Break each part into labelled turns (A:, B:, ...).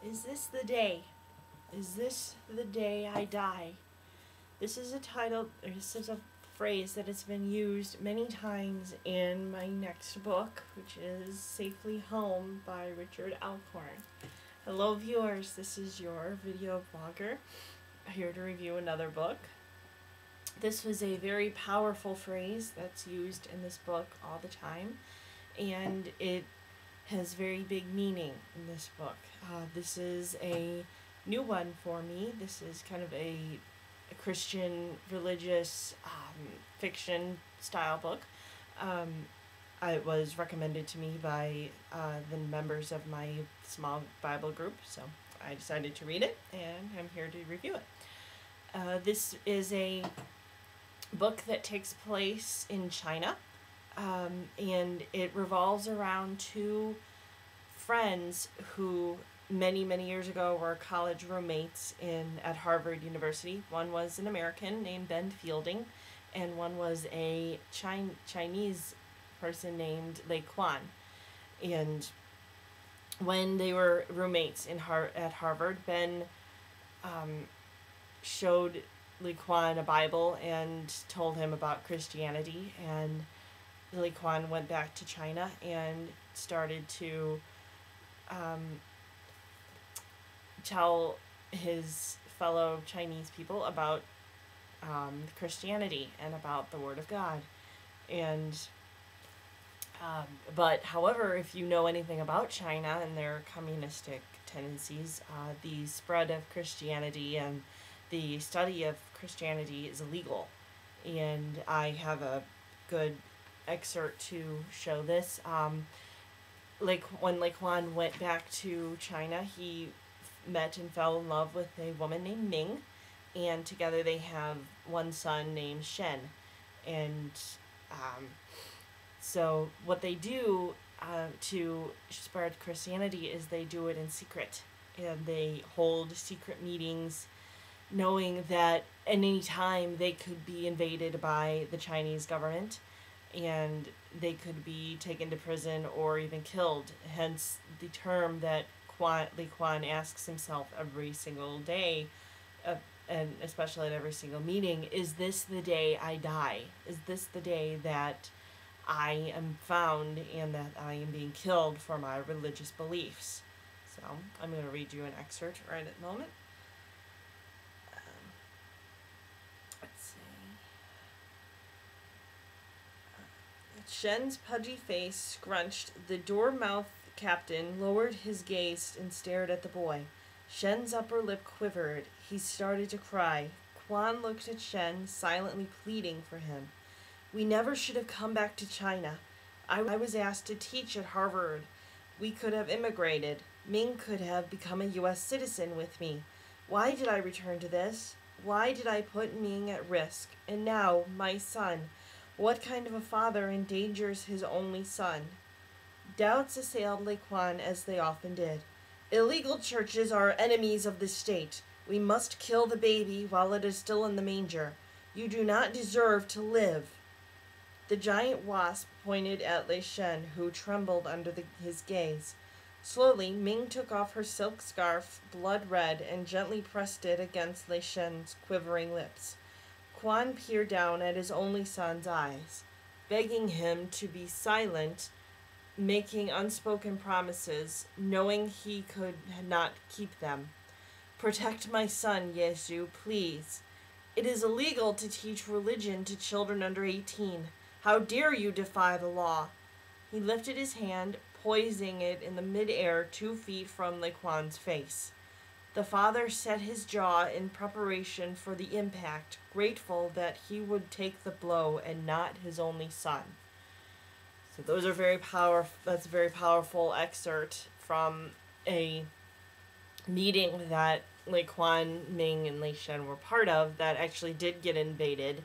A: Is this the day? Is this the day I die? This is a title, or this is a phrase that has been used many times in my next book, which is Safely Home by Randy Alcorn. Hello viewers, this is your video blogger, here to review another book. This was a very powerful phrase that's used in this book all the time, and it has very big meaning in this book. This is a new one for me. This is kind of a Christian religious fiction style book. It was recommended to me by the members of my small Bible group, so I decided to read it, and I'm here to review it. This is a book that takes place in China, and it revolves around two friends who many years ago were college roommates at Harvard University. One was an American named Ben Fielding, and one was a Chinese person named Lei Quan. And when they were roommates at Harvard, Ben showed Lei Quan a Bible and told him about Christianity, and Lei Quan went back to China and started to tell his fellow Chinese people about Christianity and about the Word of God. And but however, if you know anything about China and their communistic tendencies, the spread of Christianity and the study of Christianity is illegal. And I have a good excerpt to show this. When Lei Quan went back to China, he met and fell in love with a woman named Ming, and together they have one son named Shen. And so what they do to spread Christianity is they do it in secret, and they hold secret meetings, knowing that at any time they could be invaded by the Chinese government, and they could be taken to prison or even killed. Hence the term that Lei Quan asks himself every single day, and especially at every single meeting: is this the day I die? Is this the day that I am found and that I am being killed for my religious beliefs? So I'm going to read you an excerpt right at the moment. Let's see. Shen's pudgy face scrunched. The door-mouthed captain lowered his gaze and stared at the boy. Shen's upper lip quivered. He started to cry. Quan looked at Shen, silently pleading for him. We never should have come back to China. I was asked to teach at Harvard. We could have immigrated. Ming could have become a U.S. citizen with me. Why did I return to this? Why did I put Ming at risk? And now, my son. What kind of a father endangers his only son? Doubts assailed Lei Quan, as they often did. Illegal churches are enemies of the state. We must kill the baby while it is still in the manger. You do not deserve to live. The giant wasp pointed at Lei Shen, who trembled under his gaze. Slowly, Ming took off her silk scarf, blood red, and gently pressed it against Lei Shen's quivering lips. Quan peered down at his only son's eyes, begging him to be silent, making unspoken promises, knowing he could not keep them. Protect my son, Yesu, please. It is illegal to teach religion to children under 18. How dare you defy the law? He lifted his hand, poising it in the mid-air 2 feet from Lei Quan's face. The father set his jaw in preparation for the impact, grateful that he would take the blow and not his only son. So those are that's a very powerful excerpt from a meeting that Lei Quan, Ming, and Lei Shen were part of that actually did get invaded.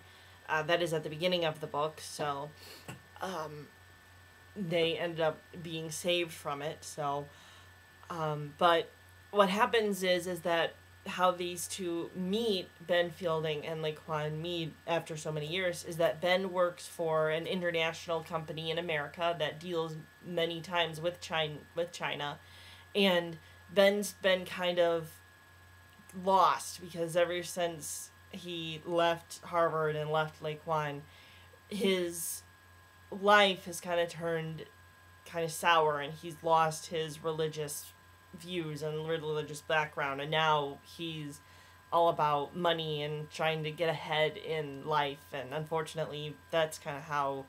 A: That is at the beginning of the book, so they ended up being saved from it. So, but what happens is that how these two meet, Ben Fielding and Lei Quan meet after so many years, is that Ben works for an international company in America that deals many times with China, and Ben's been kind of lost because ever since he left Harvard and left Laquan, his life has kind of turned kind of sour, and he's lost his religious views and religious background, and now he's all about money and trying to get ahead in life, and unfortunately that's kind of how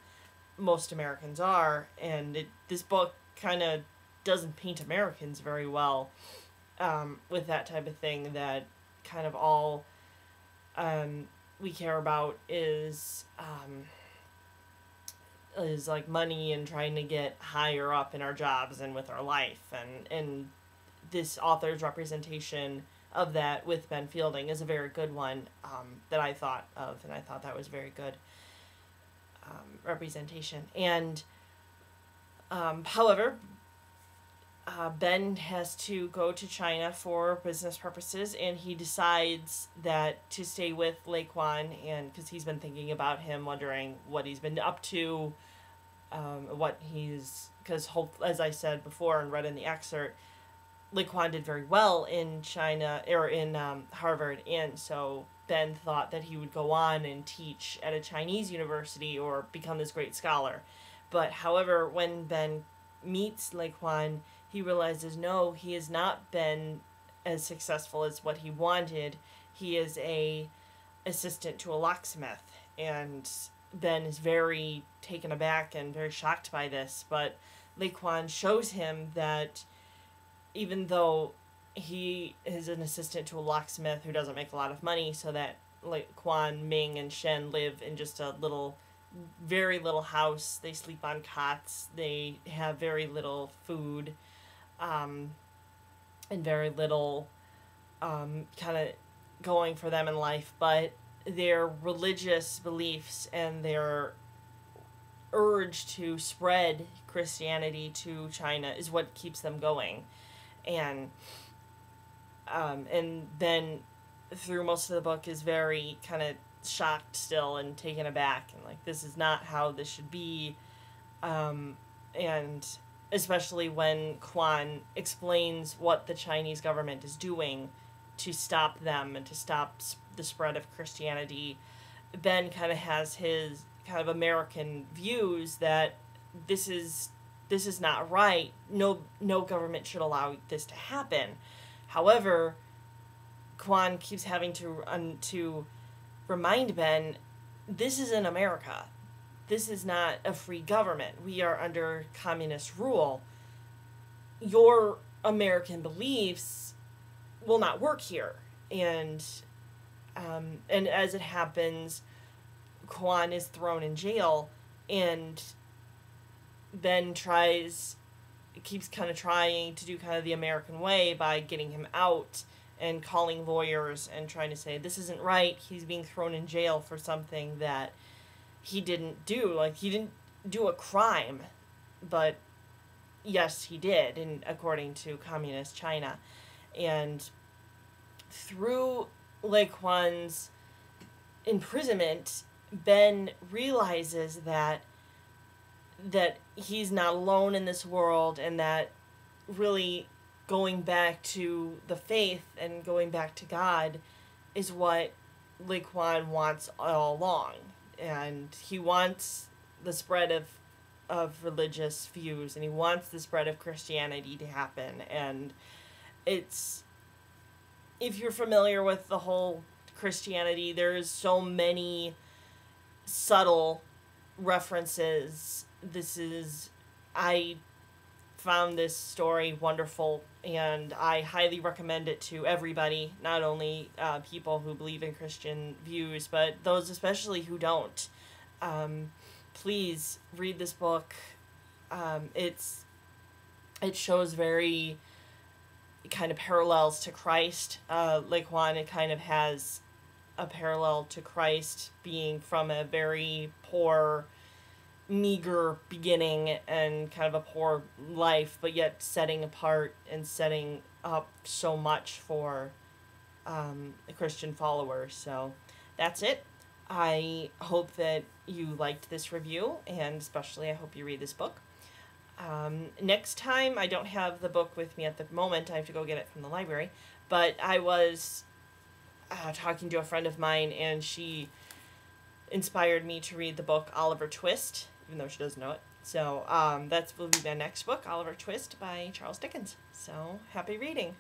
A: most Americans are, and this book kind of doesn't paint Americans very well, with that type of thing, that kind of all we care about is like money and trying to get higher up in our jobs and with our life, and this author's representation of that with Ben Fielding is a very good one, that I thought of, and I thought that was very good representation. And however, Ben has to go to China for business purposes, and he decides that to stay with Laquan, and because he's been thinking about him, wondering what he's been up to, because as I said before and read in the excerpt, Laquan did very well in China, or in Harvard, and so Ben thought that he would go on and teach at a Chinese university or become this great scholar. But however, when Ben meets Laquan, he realizes no, he has not been as successful as what he wanted. He is a assistant to a locksmith, and Ben is very taken aback and very shocked by this. But Laquan shows him that even though he is an assistant to a locksmith who doesn't make a lot of money, so that Laquan, Ming, and Shen live in just a very little house. They sleep on cots. They have very little food, and very little kind of going for them in life. But their religious beliefs and their urge to spread Christianity to China is what keeps them going. And then through most of the book is very kind of shocked still and taken aback, and like, this is not how this should be, and especially when Quan explains what the Chinese government is doing to stop them and to stop the spread of Christianity. Ben kind of has his kind of American views that this is not right. No government should allow this to happen. However, Quan keeps having to remind Ben, this is in America. This is not a free government. We are under communist rule. Your American beliefs will not work here. And as it happens, Quan is thrown in jail, and Ben keeps kind of trying to do kind of the American way by getting him out and calling lawyers and trying to say, this isn't right. He's being thrown in jail for something that he didn't do. Like, he didn't do a crime, but yes, he did, according to communist China. And through Laquan's imprisonment, Ben realizes that he's not alone in this world, and that really going back to the faith and going back to God is what Laquan wants all along. And he wants the spread of religious views, and he wants the spread of Christianity to happen. And it's, if you're familiar with the whole Christianity, there's so many subtle references. I found this story wonderful, and I highly recommend it to everybody, not only people who believe in Christian views, but those especially who don't. Please read this book. It shows very kind of parallels to Christ. Laquan, it kind of has a parallel to Christ, being from a very poor, meager beginning and kind of a poor life, but yet setting apart and setting up so much for Christian followers. So that's it. I hope that you liked this review, and especially I hope you read this book. Next time, I don't have the book with me at the moment. I have to go get it from the library. But I was talking to a friend of mine, and she inspired me to read the book Oliver Twist, even though she doesn't know it. So that will be my next book, Oliver Twist by Charles Dickens. So happy reading.